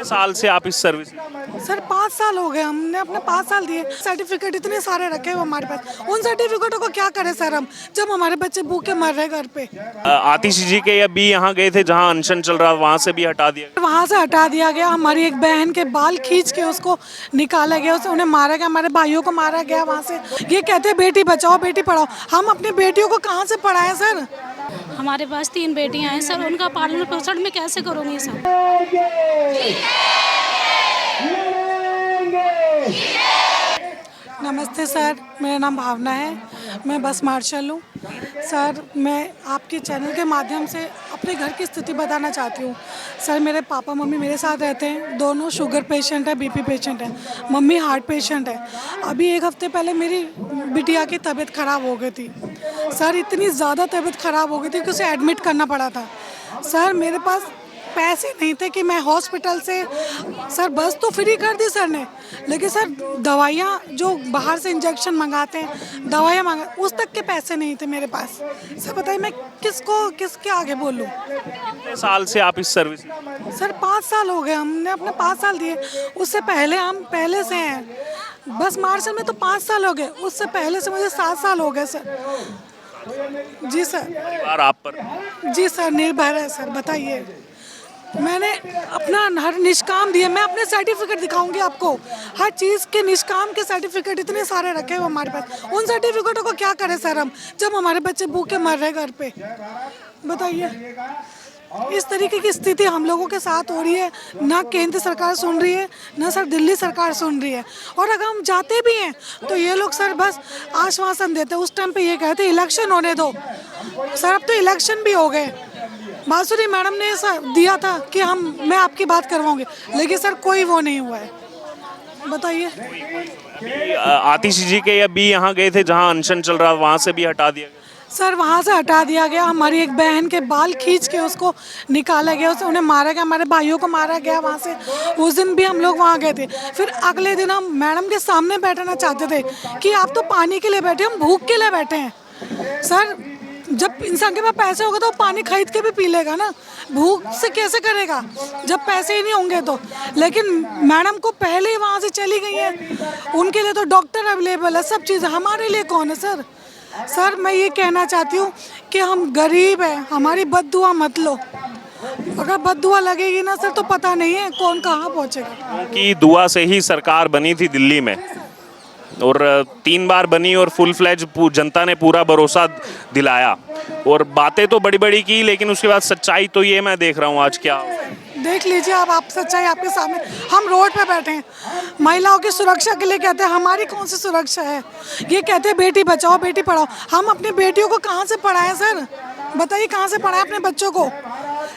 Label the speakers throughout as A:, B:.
A: कितने साल से आप इस सर्विस में?
B: सर 5 साल हो गए, हमने अपने 5 साल दिए। सर्टिफिकेट इतने सारे रखे हुए हमारे पास, उन सर्टिफिकेटों को क्या करें सर हम, जब हमारे बच्चे भूखे मर रहे घर पे।
A: आतिश जी के अभी यहाँ गए थे जहाँ अनशन चल रहा, वहाँ से भी हटा दिया गया।
B: वहाँ से हटा दिया गया। हमारी एक बहन के बाल खींच के उसको निकाला गया, उसे उन्हें मारा गया, हमारे भाइयों को मारा गया वहाँ से। ये कहते हैं बेटी बचाओ बेटी पढ़ाओ, हम अपनी बेटियों को कहाँ से पढ़ाएं सर?
C: हमारे पास 3 बेटियां हैं सर, उनका पालन पोषण मैं कैसे करूँगी सर?
B: नमस्ते सर, मेरा नाम भावना है, मैं बस मार्शल हूँ। सर मैं आपके चैनल के माध्यम से अपने घर की स्थिति बताना चाहती हूँ। सर मेरे पापा मम्मी मेरे साथ रहते हैं, दोनों शुगर पेशेंट है, बीपी पेशेंट है, मम्मी हार्ट पेशेंट है। अभी 1 हफ्ते पहले मेरी बिटिया की तबीयत ख़राब हो गई थी सर, इतनी ज़्यादा तबीयत ख़राब हो गई थी कि उसे एडमिट करना पड़ा था। सर मेरे पास पैसे नहीं थे कि मैं हॉस्पिटल से, सर बस तो फ्री कर दी सर ने, लेकिन सर दवाइयाँ जो बाहर से इंजेक्शन मंगाते हैं, दवाइयाँ मंगा, उस तक के पैसे नहीं थे मेरे पास। सर बताइए मैं किसके आगे बोलूँ?
A: कितने साल से आप इस सर्विस में?
B: सर 5 साल हो गए, हमने अपने 5 साल दिए। उससे पहले हम पहले से हैं, बस मार्शल में तो 5 साल हो गए, उससे पहले से मुझे 7 साल हो गए सर। जी सर।
A: परिवार आप पर?
B: जी सर निर्भर है सर। बताइए, मैंने अपना हर निष्काम दिए, मैं अपने सर्टिफिकेट दिखाऊंगी आपको, हर चीज़ के निष्काम के सर्टिफिकेट इतने सारे रखे हुए हमारे पास, उन सर्टिफिकेटों को क्या करें सर हम, जब हमारे बच्चे भूखे मर रहे घर पे? बताइए, इस तरीके की स्थिति हम लोगों के साथ हो रही है, ना केंद्र सरकार सुन रही है, ना सर दिल्ली सरकार सुन रही है। और अगर हम जाते भी हैं तो ये लोग सर बस आश्वासन देते हैं, उस टाइम पे ये कहते हैं इलेक्शन होने दो। सर अब तो इलेक्शन भी हो गए, बांसुरी मैडम ने सर दिया था कि मैं आपकी बात करवाऊंगी, लेकिन सर कोई वो नहीं हुआ है। बताइए।
A: आतिश जी के अभी यहाँ गए थे जहाँ अनशन चल रहा, वहाँ से भी हटा दिया गया।
B: सर वहाँ से हटा दिया गया। हमारी एक बहन के बाल खींच के उसको निकाला गया, उसे उन्हें मारा गया, हमारे भाइयों को मारा गया वहाँ से। उस दिन भी हम लोग वहाँ गए थे। फिर अगले दिन हम मैडम के सामने बैठना चाहते थे कि आप तो पानी के लिए बैठे, हम भूख के लिए बैठे हैं। सर जब इंसान के पास पैसे होगा तो वो पानी खरीद के भी पी लेगा ना, भूख से कैसे करेगा जब पैसे ही नहीं होंगे तो। लेकिन मैडम को पहले ही वहाँ से चली गई है, उनके लिए तो डॉक्टर अवेलेबल है, सब चीज़, हमारे लिए कौन है सर? सर मैं ये कहना चाहती हूँ कि हम गरीब हैं, हमारी बद्दुआ मत लो। अगर बद्दुआ लगेगी ना सर तो पता नहीं है कौन कहाँ पहुँचेगा।
A: क्योंकि दुआ से ही सरकार बनी थी दिल्ली में, और 3 बार बनी और फुल फ्लैज जनता ने पूरा भरोसा दिलाया, और बातें तो बड़ी बड़ी की, लेकिन उसके बाद सच्चाई तो ये मैं देख रहा हूँ आज। क्या
B: देख लीजिए आप सच्चाई आपके सामने, हम रोड पे बैठे हैं, महिलाओं की सुरक्षा के लिए कहते हैं, हमारी कौन सी सुरक्षा है? ये कहते हैं बेटी बचाओ बेटी पढ़ाओ, हम अपनी बेटियों को कहाँ से पढ़ाएं सर? बताइए कहाँ से पढ़ाएं अपने बच्चों को?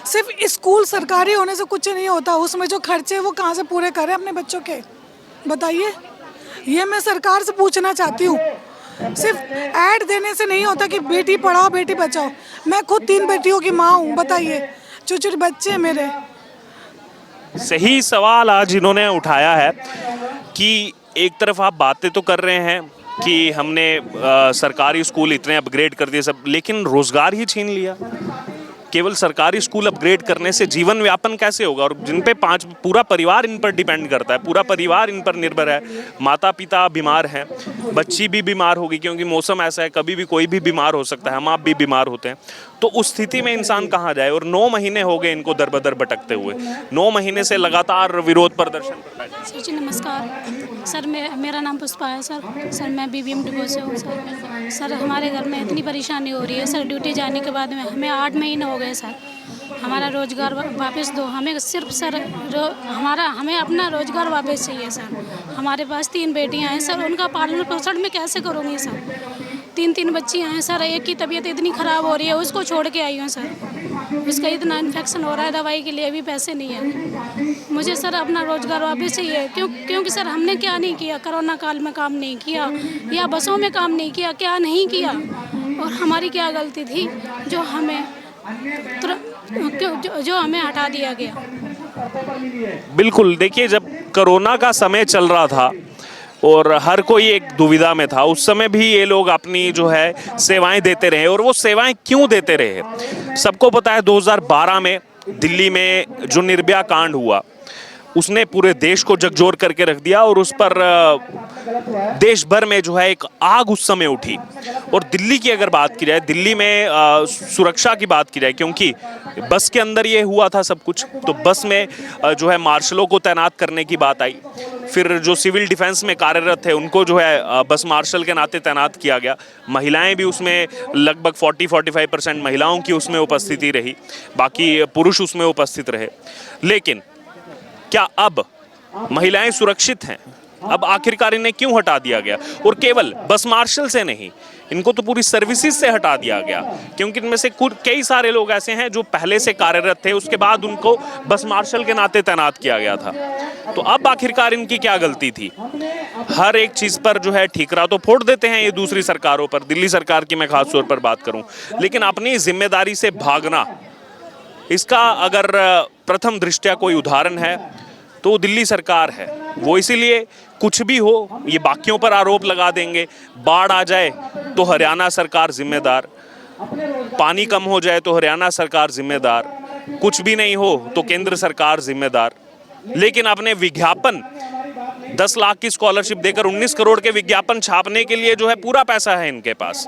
B: सिर्फ स्कूल सरकारी होने से कुछ नहीं होता, उसमें जो खर्चे वो कहाँ से पूरे करें अपने बच्चों के? बताइए, ये मैं सरकार से पूछना चाहती हूँ। सिर्फ ऐड देने से नहीं होता कि बेटी पढ़ाओ बेटी बचाओ। मैं खुद 3 बेटियों की माँ हूँ, बताइए, छोटे बच्चे हैं मेरे।
A: सही सवाल आज इन्होंने उठाया है कि एक तरफ आप बातें तो कर रहे हैं कि हमने सरकारी स्कूल इतने अपग्रेड कर दिए सब, लेकिन रोजगार ही छीन लिया। केवल सरकारी स्कूल अपग्रेड करने से जीवन व्यापन कैसे होगा? और जिन पे पूरा परिवार इन पर डिपेंड करता है, पूरा परिवार इन पर निर्भर है। माता पिता बीमार हैं, बच्ची भी बीमार होगी, क्योंकि मौसम ऐसा है, कभी भी कोई भी बीमार हो सकता है, हम आप भी बीमार होते हैं। तो उस स्थिति में इंसान कहाँ जाए? और 9 महीने हो गए इनको दर बदर भटकते हुए, 9 महीने से लगातार विरोध प्रदर्शन कर रहे हैं।
C: सर जी नमस्कार सर, मेरा नाम पुष्पा है सर मैं BBM डिपो से हूँ सर। हमारे घर में इतनी परेशानी हो रही है सर, ड्यूटी जाने के बाद में हमें 8 महीने हो गए सर। हमारा रोज़गार वापस दो, हमें सिर्फ सर हमें अपना रोज़गार वापस चाहिए सर। हमारे पास 3 बेटियां हैं सर, उनका पालन पोषण मैं कैसे करूँगी सर? 3 बच्चियां हैं सर, एक की तबीयत इतनी ख़राब हो रही है, उसको छोड़ के आई हूँ सर। उसका इतना इन्फेक्शन हो रहा है, दवाई के लिए भी पैसे नहीं है। मुझे सर अपना रोज़गार वापस चाहिए, क्योंकि सर हमने क्या नहीं किया, कोरोना काल में काम नहीं किया, या बसों में काम नहीं किया, क्या नहीं किया, और हमारी क्या गलती थी जो हमें हमें हटा दिया गया?
A: बिल्कुल, देखिए जब कोरोना का समय चल रहा था और हर कोई एक दुविधा में था, उस समय भी ये लोग अपनी जो है सेवाएं देते रहे। और वो सेवाएं क्यों देते रहे? सबको पता है 2012 में दिल्ली में जो निर्भया कांड हुआ, उसने पूरे देश को झकझोर करके रख दिया और उस पर देश भर में जो है एक आग उस समय उठी। और दिल्ली की अगर बात की जाए, दिल्ली में सुरक्षा की बात की जाए, क्योंकि बस के अंदर ये हुआ था सब कुछ, तो बस में जो है मार्शलों को तैनात करने की बात आई। फिर जो सिविल डिफेंस में कार्यरत थे उनको जो है बस मार्शल के नाते तैनात किया गया। महिलाएं भी उसमें लगभग 40-45% महिलाओं की उसमें उपस्थिति रही, बाकी पुरुष उसमें उपस्थित रहे। लेकिन क्या अब महिलाएं सुरक्षित हैं? अब आखिरकार इन्हें क्यों हटा दिया गया? और केवल बस मार्शल से नहीं, इनको तो पूरी सर्विसेज से हटा दिया गया, क्योंकि इनमें से कई सारे लोग ऐसे हैं जो पहले से कार्यरत थे, उसके बाद उनको बस मार्शल के नाते तैनात किया गया था। तो अब आखिरकार इनकी क्या गलती थी? हर एक चीज पर जो है ठीकरा तो फोड़ देते हैं ये दूसरी सरकारों पर, दिल्ली सरकार की मैं खास तौर पर बात करूं, लेकिन अपनी जिम्मेदारी से भागना, इसका अगर प्रथम दृष्टया कोई उदाहरण है तो दिल्ली सरकार है। वो इसीलिए कुछ भी हो ये बाकियों पर आरोप लगा देंगे। बाढ़ आ जाए तो हरियाणा सरकार जिम्मेदार, पानी कम हो जाए तो हरियाणा सरकार जिम्मेदार, कुछ भी नहीं हो तो केंद्र सरकार जिम्मेदार। लेकिन अपने विज्ञापन 10 लाख की स्कॉलरशिप देकर 19 करोड़ के विज्ञापन छापने के लिए जो है पूरा पैसा है इनके पास।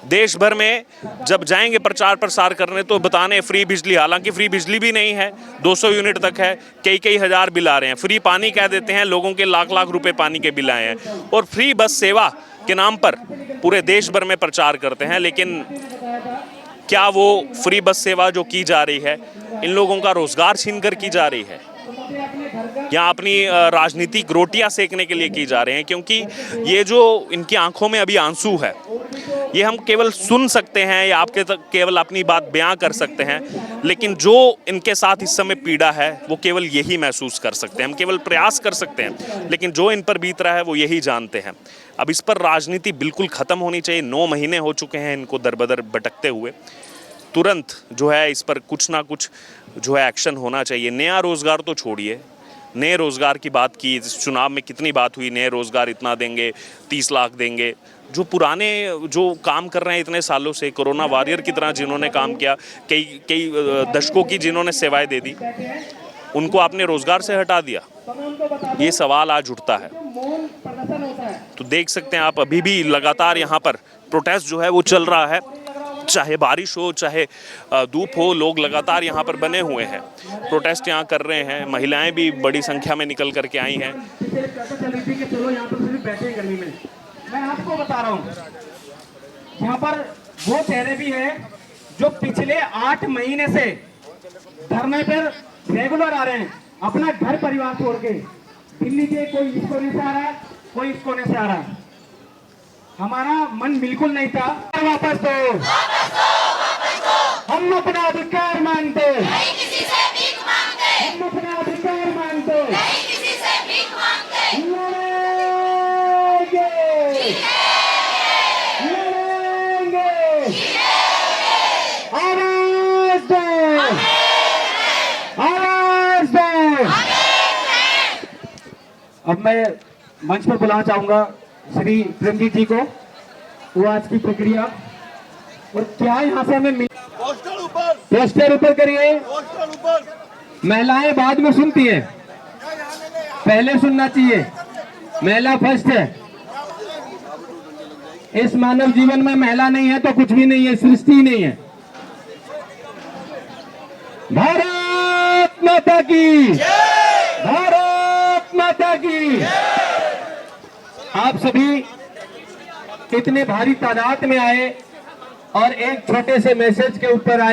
A: देश भर में जब जाएंगे प्रचार प्रसार करने तो बताने फ्री बिजली, हालांकि फ्री बिजली भी नहीं है, 200 यूनिट तक है, कई हजार बिल आ रहे हैं। फ्री पानी कह देते हैं, लोगों के लाख रुपए पानी के बिल आए हैं। और फ्री बस सेवा के नाम पर पूरे देश भर में प्रचार करते हैं, लेकिन क्या वो फ्री बस सेवा जो की जा रही है इन लोगों का रोजगार छीन कर की जा रही है, या अपनी राजनीतिक रोटियां सेकने के लिए की जा रहे हैं? क्योंकि ये जो इनकी आंखों में अभी आंसू है, ये हम केवल सुन सकते हैं या आपके तक केवल अपनी बात बयां कर सकते हैं, लेकिन जो इनके साथ इस समय पीड़ा है वो केवल यही महसूस कर सकते हैं। हम केवल प्रयास कर सकते हैं, लेकिन जो इन पर बीत रहा है वो यही जानते हैं। अब इस पर राजनीति बिल्कुल खत्म होनी चाहिए। 9 महीने हो चुके हैं इनको दर-बदर भटकते हुए। तुरंत जो है इस पर कुछ ना कुछ जो है एक्शन होना चाहिए। नया रोजगार तो छोड़िए, नए रोजगार की बात की, चुनाव में कितनी बात हुई, नए रोजगार इतना देंगे, 30 लाख देंगे। जो पुराने जो काम कर रहे हैं इतने सालों से, कोरोना वॉरियर की तरह जिन्होंने काम किया, कई दशकों की जिन्होंने सेवाएं दे दी, उनको आपने रोजगार से हटा दिया। ये सवाल आज उठता है। तो देख सकते हैं आप, अभी भी लगातार यहाँ पर प्रोटेस्ट जो है वो चल रहा है, चाहे बारिश हो चाहे धूप हो, लोग लगातार यहाँ पर बने हुए हैं, प्रोटेस्ट यहाँ कर रहे हैं। महिलाएं भी बड़ी संख्या में निकल करके आई हैं।
D: मैं आपको बता रहा हूँ, यहाँ पर वो चेहरे भी हैं जो पिछले 8 महीने से धरने पर रेगुलर आ रहे हैं, अपना घर परिवार छोड़ के। दिल्ली के कोई इस कोने से आ रहा है, कोई इस कोने से आ रहा है। हमारा मन बिल्कुल नहीं था, वापस दो, हम अपना अधिकार मांगते, नहीं किसी से भीख मांगते, हम अपना अधिकार मांगते, नहीं किसी से भीख मांगते, लड़ेंगे, आवाज दो, आवाज दो। अब मैं मंच पर बुलाना चाहूंगा श्री प्रेमजीत जी को। वो आज की प्रक्रिया और क्या यहाँ से हमें पोस्टर ऊपर करिए। महिलाएं बाद में सुनती है, पहले सुनना चाहिए। महिला फर्स्ट है। इस मानव जीवन में महिला नहीं है तो कुछ भी नहीं है, सृष्टि ही नहीं है। भारत माता की, भारत माता की। आप सभी इतने भारी तादाद में आए और एक छोटे से मैसेज के ऊपर आए।